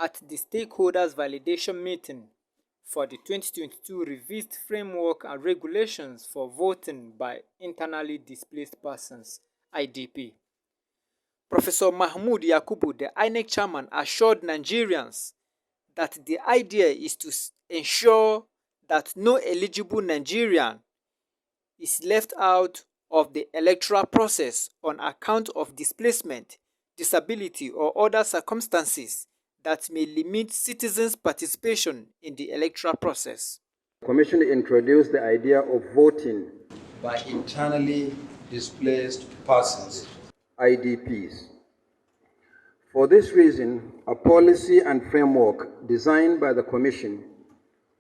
at the stakeholders validation meeting for the 2022 revised framework and regulations for voting by internally displaced persons (IDP). Professor Mahmoud Yakubu, the INEC chairman, assured Nigerians that the idea is to ensure that no eligible Nigerian is left out of the electoral process on account of displacement, disability, or other circumstances that may limit citizens' participation in the electoral process. The Commission introduced the idea of voting by internally displaced persons, IDPs. For this reason, a policy and framework designed by the Commission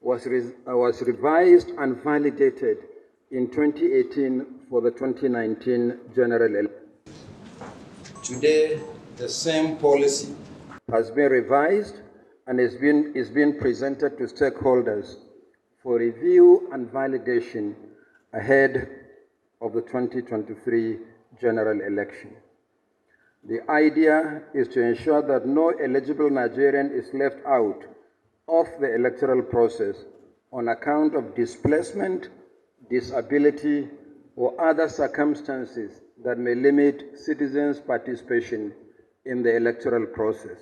was revised and validated in 2018 for the 2019 general election. Today, the same policy has been revised and is being presented to stakeholders for review and validation ahead of the 2023 general election. The idea is to ensure that no eligible Nigerian is left out of the electoral process on account of displacement, disability, or other circumstances that may limit citizens' participation in the electoral process.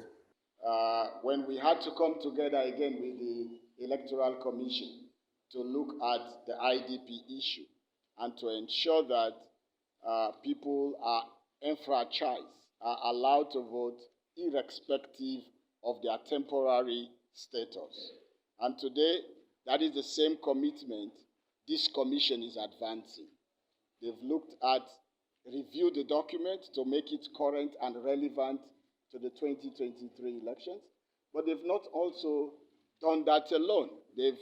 When we had to come together again with the Electoral Commission to look at the IDP issue and to ensure that people are enfranchised, are allowed to vote irrespective of their temporary status. And today, that is the same commitment this commission is advancing. They've looked at, reviewed the document to make it current and relevant to the 2023 elections, but they've not also done that alone. They've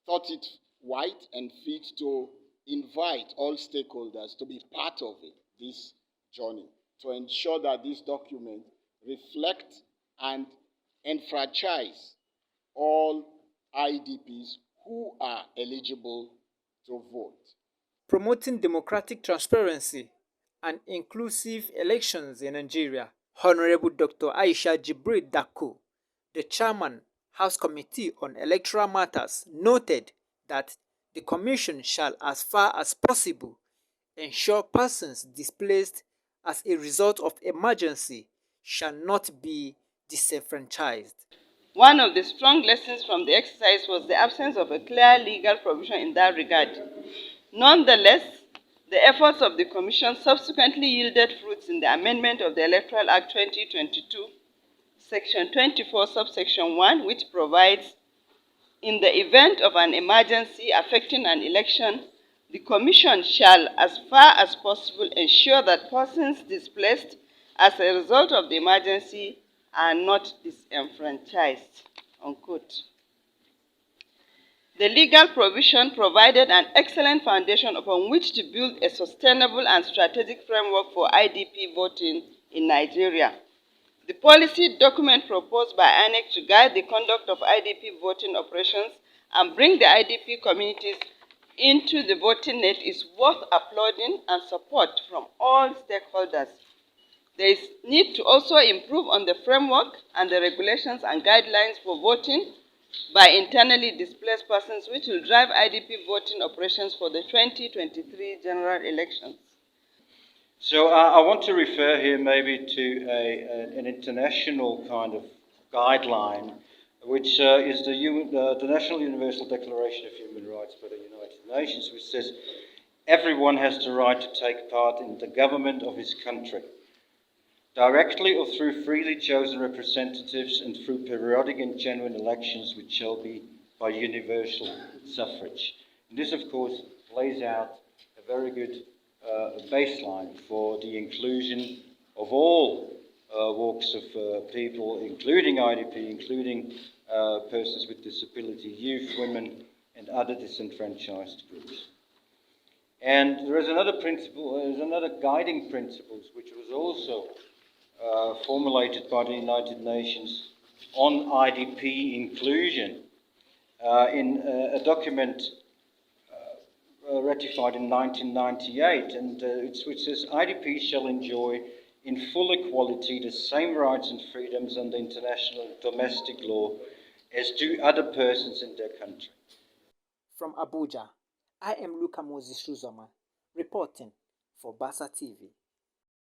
thought it right and fit to invite all stakeholders to be part of it, this journey, to ensure that this document reflects and enfranchise all IDPs who are eligible to vote. Promoting democratic transparency and inclusive elections in Nigeria, Honorable Dr. Aisha Jibril Dako, the chairman, House Committee on Electoral Matters, noted that the Commission shall, as far as possible, ensure persons displaced as a result of emergency shall not be disenfranchised. One of the strong lessons from the exercise was the absence of a clear legal provision in that regard. Nonetheless, the efforts of the Commission subsequently yielded fruits in the amendment of the Electoral Act 2022, Section 24, subsection 1, which provides, in the event of an emergency affecting an election, the Commission shall, as far as possible, ensure that persons displaced as a result of the emergency are not disenfranchised, unquote. The legal provision provided an excellent foundation upon which to build a sustainable and strategic framework for IDP voting in Nigeria. The policy document proposed by INEC to guide the conduct of IDP voting operations and bring the IDP communities into the voting net is worth applauding and support from all stakeholders. There is need to also improve on the framework and the regulations and guidelines for voting by internally displaced persons, which will drive IDP voting operations for the 2023 general elections. So I want to refer here maybe to an international kind of guideline, which is the National Universal Declaration of Human Rights by the United Nations, which says everyone has the right to take part in the government of his country, directly or through freely chosen representatives and through periodic and genuine elections which shall be by universal suffrage. And this, of course, lays out a very good baseline for the inclusion of all walks of people, including IDP, including persons with disability, youth, women, and other disenfranchised groups. And there is another principle, there's another guiding principles, which was also formulated by the United Nations on IDP inclusion in a document ratified in 1998, and which says IDPs shall enjoy in full equality the same rights and freedoms under international and domestic law as do other persons in their country. From Abuja, I am Luka Moses Shuzoma, reporting for BASSATV.